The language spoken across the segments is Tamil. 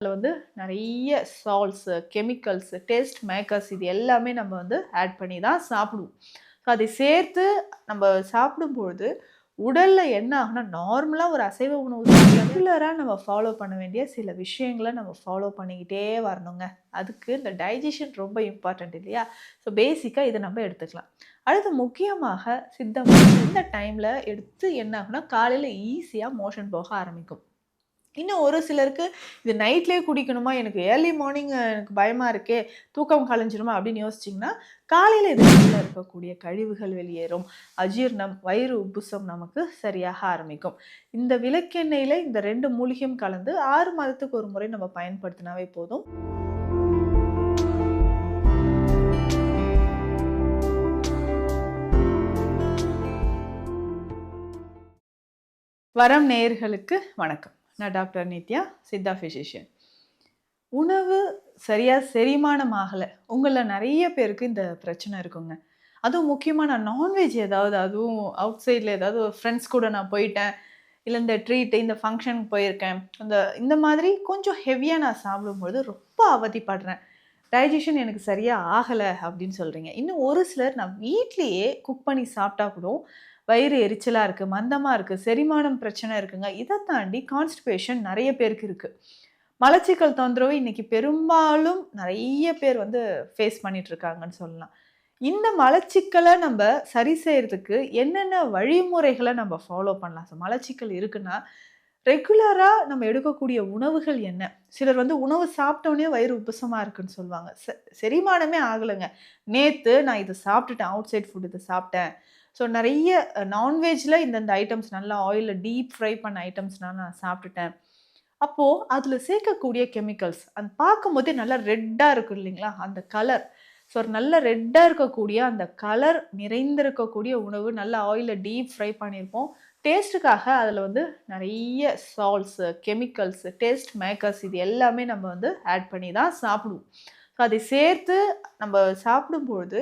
அதில வந்து நெறைய சால்ட்ஸு, கெமிக்கல்ஸு, டேஸ்ட் மேக்கர்ஸ் இது எல்லாமே நம்ம வந்து ஆட் பண்ணி தான் சாப்பிடுவோம். ஸோ அதை சேர்த்து நம்ம சாப்பிடும்பொழுது, உடல்ல என்ன ஆகும்னா, நார்மலா ஒரு அசைவ உணவு ரெகுலரா நம்ம ஃபாலோ பண்ண வேண்டிய சில விஷயங்கள நம்ம ஃபாலோ பண்ணிக்கிட்டே வரணுங்க. அதுக்கு இந்த டைஜஷன் ரொம்ப இம்பார்ட்டன்ட் இல்லையா? ஸோ பேசிக்கா இத நம்ம எடுத்துக்கலாம். அடுத்து முக்கியமாக சித்த மருந்து இந்த டைம்ல எடுத்து என்ன ஆகும்னா, காலையில ஈஸியா மோஷன் போக ஆரம்பிக்கும். இன்னும் ஒரு சிலருக்கு இது நைட்லயே குடிக்கணுமா? எனக்கு ஏர்லி மார்னிங் எனக்கு பயமா இருக்கே! தூக்கம் கலைஞ்சிருமா? அப்படின்னு யோசிச்சீங்கன்னா, காலையில இதுக்குள்ள இருக்கக்கூடிய கழிவுகள் வெளியேறும். அஜீரணம், வயிறு உப்புசம் நமக்கு சரியாக ஆரம்பிக்கும். இந்த விளக்கெண்ணெயில இந்த 2 மூலிகையும் கலந்து 6 மாதத்துக்கு ஒரு முறை நம்ம பயன்படுத்தினாவே போதும். வரம் நேயர்களுக்கு வணக்கம். நான் டாக்டர் நித்யா, சித்தா பிசிஷியன். உணவு சரியா செரிமானம் ஆகல. உங்கள்ல நெறைய பேருக்கு இந்த பிரச்சனை இருக்குங்க. அதுவும் முக்கியமா நான் நான்வெஜ் ஏதாவது அதுவும் அவுட் சைட்ல ஏதாவது ஃப்ரெண்ட்ஸ் கூட நான் போயிட்டேன். இல்ல இந்த ட்ரீட் இந்த ஃபங்ஷனுக்கு போயிருக்கேன். இந்த மாதிரி கொஞ்சம் ஹெவியா நான் சாப்பிடும்பொழுது ரொம்ப அவதிப்படுறேன். டைஜஷன் எனக்கு சரியா ஆகல அப்படின்னு சொல்றீங்க. இன்னும் ஒரு சிலர் நான் வீட்லயே குக் பண்ணி சாப்பிட்டா கூட வயிறு எரிச்சலா இருக்கு, மந்தமா இருக்கு, செரிமானம் பிரச்சனை இருக்குங்க. இத தாண்டி கான்ஸ்டிபேஷன் நெறைய பேருக்கு இருக்கு. மலச்சிக்கல் தொந்தரவு இன்னைக்கு பெரும்பாலும் நெறைய பேர் வந்து ஃபேஸ் பண்ணிட்டு இருக்காங்கன்னு சொல்லலாம். இந்த மலச்சிக்கல நம்ப சரி செய்றதுக்கு என்னென்ன வழிமுறைகள நம்ம ஃபாலோ பண்ணலாம்? மலச்சிக்கல் இருக்குன்னா, ரெகுலரா நம்ம எடுக்கக்கூடிய உணவுகள் என்ன? சிலர் வந்து உணவு சாப்பிட்ட உடனே வயிறு உப்புசமா இருக்குன்னு சொல்லுவாங்க. செரிமானமே ஆகலங்க. நேத்து நான் இத சாப்பிட்டுட்டேன். அவுட் சைட் ஃபுட் இத சாப்பிட்டேன். ஸோ நெறைய நான்வெஜ்ல இந்தந்த ஐட்டம்ஸ் நல்லா ஆயில்ல டீப் ஃப்ரை பண்ண ஐட்டம்ஸ்லாம் நான் சாப்பிட்டுட்டேன். அப்போ அதில சேர்க்கக்கூடிய கெமிக்கல்ஸ், அது பார்க்கும்போதே நல்லா ரெட்டா இருக்கும் இல்லைங்களா? அந்த கலர். ஸோ ஒரு நல்ல ரெட்டா இருக்கக்கூடிய அந்த கலர் நிறைந்திருக்கக்கூடிய உணவு, நல்ல ஆயில்ல டீப் ஃப்ரை பண்ணியிருப்போம். டேஸ்ட்டுக்காக அதில வந்து நெறைய சால்ட்ஸு, கெமிக்கல்ஸு, டேஸ்ட் மேக்கர்ஸ் இது எல்லாமே நம்ம வந்து ஆட் பண்ணி தான் சாப்பிடுவோம். ஸோ அதை சேர்த்து நம்ம சாப்பிடும்பொழுது,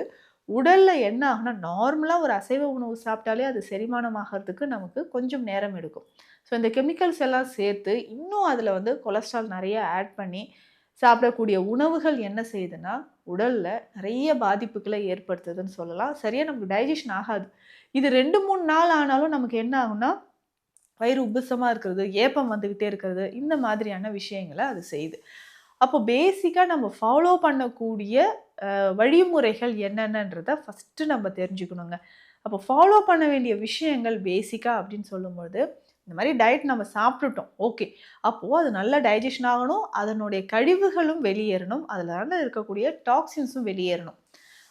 உடல்ல என்ன ஆகும்னா, நார்மலா ஒரு அசைவ உணவு சாப்பிட்டாலே அது செரிமானம் ஆகறதுக்கு நமக்கு கொஞ்சம் நேரம் எடுக்கும். ஸோ இந்த கெமிக்கல்ஸ் எல்லாம் சேர்த்து, இன்னும் அதில வந்து கொலஸ்ட்ரால் நெறைய ஆட் பண்ணி சாப்பிடக்கூடிய உணவுகள் என்ன செய்யுதுன்னா, உடல்ல நெறைய பாதிப்புகள ஏற்படுத்துதுன்னு சொல்லலாம். சரியா நமக்கு டைஜஷன் ஆகாது. இது 2, 3 நாள் ஆனாலும் நமக்கு என்ன ஆகும்னா, வயிறு உப்புசமா இருக்கிறது, ஏப்பம் வந்துகிட்டே இருக்கிறது, இந்த மாதிரியான விஷயங்கள அது செய்யுது. அப்போ பேசிக்கா நம்ம ஃபாலோ பண்ணக்கூடிய வழிமுறைகள் என்னென்னன்றத ஃபர்ஸ்ட்டு நம்ம தெரிஞ்சுக்கணுங்க. அப்போ ஃபாலோ பண்ண வேண்டிய விஷயங்கள் பேசிக்கா அப்படின்னு சொல்லும்பொழுது, இந்த மாரி டயட் நம்ம சாப்பிட்டுட்டோம். ஓகே. அப்போ அது நல்லா டைஜஷன் ஆகணும். அதனுடைய கழிவுகளும் வெளியேறணும். அதனால இருக்கக்கூடிய டாக்ஸின்ஸும் வெளியேறணும்.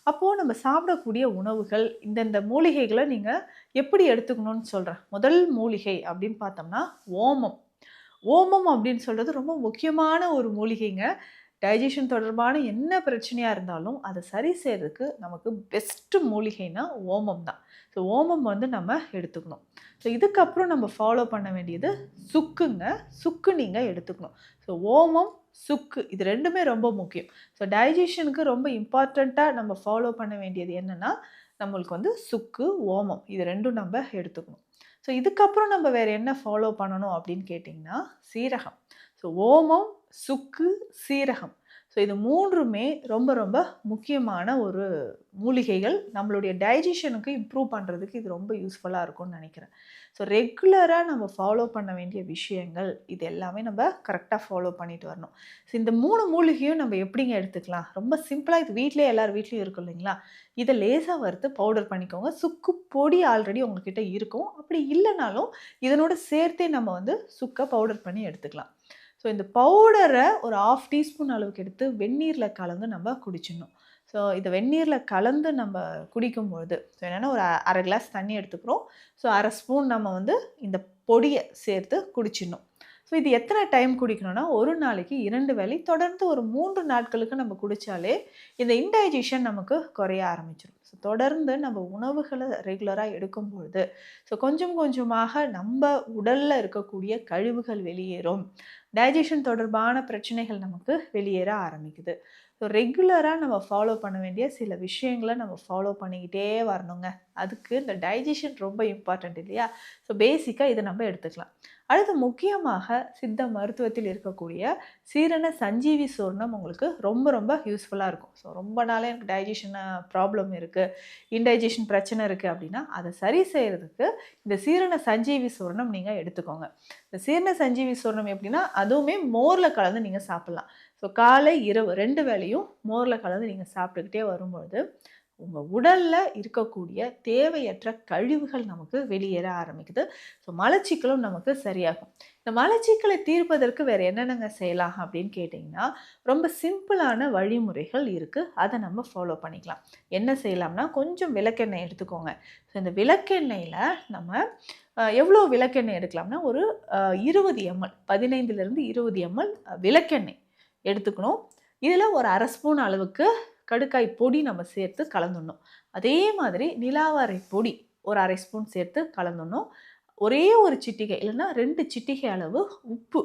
அப்போ நம்ம சாப்பிடக்கூடிய உணவுகள், இந்தந்த மூலிகைகள நீங்க எப்படி எடுத்துக்கணும்னு சொல்றேன். முதல் மூலிகை அப்படின்னு பார்த்தோம்னா, ஓமம். ஓமம் அப்படின்னு சொல்றது ரொம்ப முக்கியமான ஒரு மூலிகைங்க. டைஜஷன் தொடர்பான என்ன பிரச்சனையா இருந்தாலும், அத சரி செய்றதுக்கு நமக்கு பெஸ்ட் மூலிகைன்னா ஓமம் தான். ஸோ ஓமம் வந்து நம்ம எடுத்துக்கணும். ஸோ இதுக்கப்புறம் நம்ம ஃபாலோ பண்ண வேண்டியது சுக்குங்க. சுக்கு நீங்க எடுத்துக்கணும். ஸோ ஓமம், சுக்கு இது 2மே ரொம்ப முக்கியம். ஸோ டைஜஷனுக்கு ரொம்ப இம்பார்ட்டன்ட்டா நம்ம ஃபாலோ பண்ண வேண்டியது என்னன்னா, நம்மளுக்கு வந்து சுக்கு, ஓமம் இது 2ம் நம்ப எடுத்துக்கணும். ஸோ இதுக்கப்புறம் நம்ம வேற என்ன ஃபாலோ பண்ணணும் அப்படின்னு கேட்டிங்கன்னா, சீரகம். ஸோ ஓமம், சுக்கு, சீரகம். ஸோ இது 3மே ரொம்ப ரொம்ப முக்கியமான ஒரு மூலிகைகள். நம்மளுடைய டைஜஷனுக்கு இம்ப்ரூவ் பண்றதுக்கு இது ரொம்ப யூஸ்ஃபுல்லா இருக்கும்னு நெனைக்கிறேன். ஸோ ரெகுலரா நம்ம ஃபாலோ பண்ண வேண்டிய விஷயங்கள், இது எல்லாமே நம்ம கரெக்ட்டா ஃபாலோ பண்ணிட்டு வரணும். ஸோ இந்த 3 மூலிகையும் நம்ம எப்படிங்க எடுத்துக்கலாம்? ரொம்ப சிம்பிளா இது வீட்லயே எல்லார் வீட்லயும் இருக்கும் இல்லைங்களா? இத லேசா வறுத்து பவுடர் பண்ணிக்கோங்க. சுக்கு பொடி ஆல்ரெடி உங்ககிட்ட இருக்கும். அப்படி இல்லனாலும் இதனோட சேர்த்தே நம்ம வந்து சுக்க பவுடர் பண்ணி எடுத்துக்கலாம். ஸோ இந்த பவுடர ஒரு 1/2 டீஸ்பூன் அளவுக்கு எடுத்து வெந்நீர்ல கலந்து நம்ம குடிச்சிடணும். ஸோ இத வெந்நீர்ல கலந்து நம்ம குடிக்கும்பொழுது, ஸோ என்னன்னா ஒரு 1/2 கிளாஸ் தண்ணி எடுத்துக்கிறோம். ஸோ 1/2 ஸ்பூன் நம்ம வந்து இந்த பொடிய சேர்த்து குடிச்சிடணும். ஸோ இது எத்தன டைம் குடிக்கணும்னா, ஒரு நாளைக்கு 2 வேளை தொடர்ந்து ஒரு 3 நாட்களுக்கு நம்ம குடிச்சாலே, இந்த இன்டைஜஷன் நமக்கு குறைய ஆரம்பிச்சுரும். ஸோ தொடர்ந்து நம்ம உணவுகள ரெகுலரா எடுக்கும்பொழுது, ஸோ கொஞ்சம் கொஞ்சமாக நம்ப உடல்ல இருக்கக்கூடிய கழிவுகள் வெளியேறும். டைஜஷன் தொடர்பான பிரச்சனைகள் நமக்கு வெளியேற ஆரம்பிக்குது. ஸோ ரெகுலரா நம்ம ஃபாலோ பண்ண வேண்டிய சில விஷயங்கள நம்ம ஃபாலோ பண்ணிக்கிட்டே வரணுங்க. அதுக்கு இந்த டைஜஷன் ரொம்ப இம்பார்ட்டன்ட் இல்லையா? ஸோ பேசிக்கா இத நம்ம எடுத்துக்கலாம். அடுத்து முக்கியமாக சித்த மருத்துவத்தில் இருக்கக்கூடிய சீரண சஞ்சீவி சூர்ணம் உங்களுக்கு ரொம்ப ரொம்ப யூஸ்ஃபுல்லாக இருக்கும். ஸோ ரொம்ப நாளே எனக்கு டைஜஷன் ப்ராப்ளம் இருக்குது, இன்டைஜஷன் பிரச்சனை இருக்குது அப்படின்னா அதை சரி செய்கிறதுக்கு இந்த சீரண சஞ்சீவி சூர்ணம் நீங்கள் எடுத்துக்கோங்க. இந்த சீரண சஞ்சீவி சூர்ணம் எப்படின்னா அதுவுமே மோரில் கலந்து நீங்கள் சாப்பிட்லாம். ஸோ காலை இரவு 2 வேளையும் மோரில் கலந்து நீங்கள் சாப்பிட்டுக்கிட்டே வரும்பொழுது உங்கள் உடலில் இருக்கக்கூடிய தேவையற்ற கழிவுகள் நமக்கு வெளியேற ஆரம்பிக்குது. ஸோ மலச்சிக்கலும் நமக்கு சரியாகும். இந்த மலச்சிக்கலை தீர்ப்பதற்கு வேறு என்னென்னங்க செய்யலாம் அப்படின்னு கேட்டிங்கன்னா, ரொம்ப சிம்பிளான வழிமுறைகள் இருக்குது. அதை நம்ம ஃபாலோ பண்ணிக்கலாம். என்ன செய்யலாம்னா, கொஞ்சம் விளக்கெண்ணெய் எடுத்துக்கோங்க. ஸோ இந்த விளக்கெண்ணெயில் நம்ம எவ்வளோ விளக்கெண்ணெய் எடுக்கலாம்னா, ஒரு 20 ml 15லேருந்து 20 ml விளக்கெண்ணெய் எடுத்துக்கணும். இதில் ஒரு 1/2 ஸ்பூன் அளவுக்கு கடுக்காய் பொடி நம்ம சேர்த்து கலந்துடணும். அதே மாதிரி நிலாவாரை பொடி ஒரு 1/2 ஸ்பூன் சேர்த்து கலந்துடணும். ஒரே ஒரு சிட்டிகை இல்லைன்னா 2 சிட்டிகை அளவு உப்பு,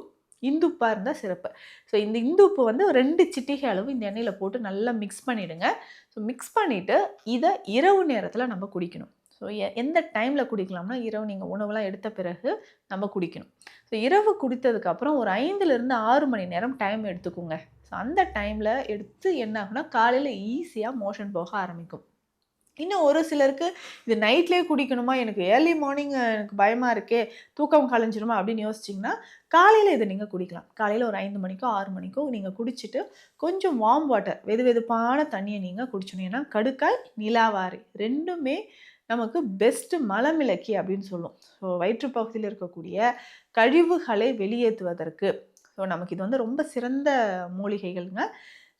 இந்துப்பாக இருந்தால் சிறப்பு. ஸோ இந்த இந்துப்பு வந்து 2 சிட்டிகை அளவு இந்த எண்ணெயில் போட்டு நல்லா மிக்ஸ் பண்ணிவிடுங்க. ஸோ மிக்ஸ் பண்ணிவிட்டு இதை இரவு நேரத்தில் நம்ம குடிக்கணும். ஸோ எந்த டைமில் குடிக்கலாம்னா, இரவு நீங்கள் உணவுலாம் எடுத்த பிறகு நம்ம குடிக்கணும். ஸோ இரவு குடித்ததுக்கப்புறம் ஒரு 5லேருந்து 6 மணி நேரம் டைம் எடுத்துக்கோங்க. ஸோ அந்த டைமில் எடுத்து என்ன ஆகுனா காலையில் ஈஸியாக மோஷன் போக ஆரம்பிக்கும். இன்னும் ஒரு சிலருக்கு இது நைட்லேயே குடிக்கணுமா, எனக்கு ஏர்லி மார்னிங் எனக்கு பயமாக இருக்கே, தூக்கம் கலைஞ்சிருமா அப்படின்னு யோசிச்சிங்கன்னா, காலையில் இதை நீங்கள் குடிக்கலாம். காலையில் ஒரு 5 மணிக்கோ 6 மணிக்கோ நீங்கள் குடிச்சிட்டு கொஞ்சம் வார்ம் வாட்டர் வெது வெதுப்பான தண்ணியை நீங்கள் குடிச்சணும். ஏன்னா கடுக்காய், நிலாவாரி 2மே நமக்கு பெஸ்ட்டு மலமிளக்கி அப்படின்னு சொல்லுவோம். ஸோ வயிற்றுப்பகுதியில் இருக்கக்கூடிய கழிவுகளை வெளியேற்றுவதற்கு ஸோ நமக்கு இது வந்து ரொம்ப சிறந்த மூலிகைகள்ங்க.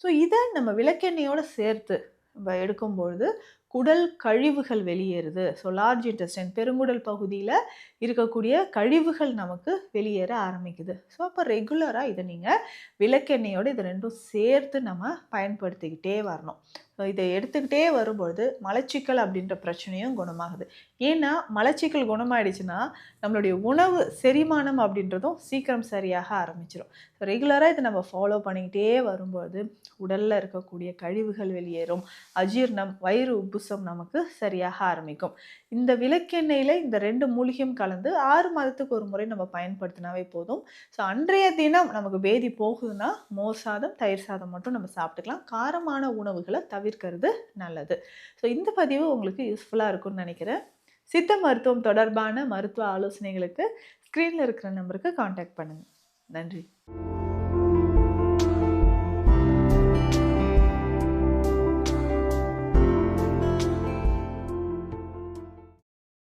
ஸோ இதை நம்ம விளக்கெண்ணெயோடு சேர்த்து நம்ம எடுக்கும்பொழுது குடல் கழிவுகள் வெளியேறுது. ஸோ லார்ஜ் இன்டெஸ்டைன் பெருங்குடல் பகுதியில் இருக்கக்கூடிய கழிவுகள் நமக்கு வெளியேற ஆரம்பிக்குது. ஸோ அப்போ ரெகுலராக இதை நீங்கள் விளக்கெண்ணெயோடு இது 2ம் சேர்த்து நம்ம பயன்படுத்திக்கிட்டே வரணும். ஸோ இதை எடுத்துக்கிட்டே வரும்பொழுது மலச்சிக்கல் அப்படின்ற பிரச்சனையும் குணமாகுது. ஏன்னா மலச்சிக்கல் குணமாயிடுச்சுன்னா நம்மளுடைய உணவு செரிமானம் அப்படின்றதும் சீக்கிரம் சரியாக ஆரம்பிச்சிடும். ஸோ ரெகுலராக இதை நம்ம ஃபாலோ பண்ணிக்கிட்டே வரும்போது உடலில் இருக்கக்கூடிய கழிவுகள் வெளியேறும், அஜீர்ணம், வயிறு உப்புசம் நமக்கு சரியாக ஆரம்பிக்கும். இந்த விளக்கெண்ணெயில் இந்த 2 மூலிகையும் கலந்து 6 மாதத்துக்கு ஒரு முறை நம்ம பயன்படுத்தினாவே போதும். ஸோ அன்றைய தினம் நமக்கு பேதி போகுதுன்னா மோர் சாதம், தயிர் சாதம் மட்டும் நம்ம சாப்பிட்டுக்கலாம். காரமான உணவுகளை தவிர்க்கிறது நல்லது. ஸோ இந்த பதிவு உங்களுக்கு யூஸ்ஃபுல்லாக இருக்கும்னு நினைக்கிறேன். சித்த மருத்துவம் தொடர்பான மருத்துவ ஆலோசனைகளுக்கு ஸ்க்ரீனில் இருக்கிற நம்பருக்கு காண்டாக்ட் பண்ணுங்கள். நன்றி.